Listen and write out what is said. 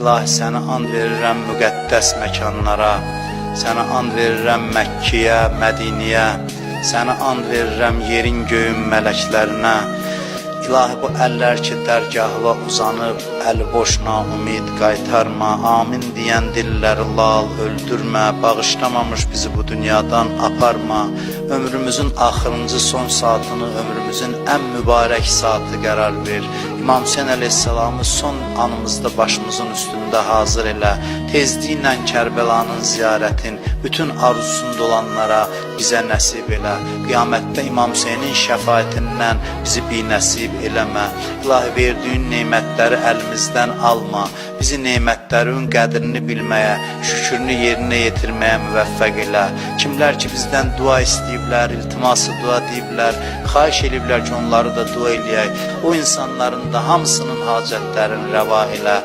İlahi sənə and verirəm müqəddəs məkanlara, sənə and verirəm Məkkiyə, Mədiniyə, sənə and verirəm yerin göyün mələklərinə. İlahi bu əllər ki dərgahla uzanıb, əli boşna ümid qaytarma, amin deyən dilləri lal öldürmə, bağışlamamış bizi bu dünyadan aparma, ömrümüzün axırıncı son saatını ömrümüzün ən mübarək saatı qərar ver. İmam Hüseyin əleyhissalamı son anımızda başımızın üstündə hazır elə, tezliklə Kərbəlanın ziyarətin bütün arzusunda olanlara bizə nəsib elə. Qiyamətdə İmam Hüseynin şəfaətindən bizi binəsib eləmə. İlahi verdiyin neymətləri əlimizdən alma. Bizi neymətlərin qədrini bilməyə, şükürünü yerinə yetirməyə müvəffəq elə. Kimlər ki bizdən dua istəyiblər, iltiması dua deyiblər, xahiş ediblər ki onları da dua eləyək. O insanların da hamısının hacətlərini rəva elə.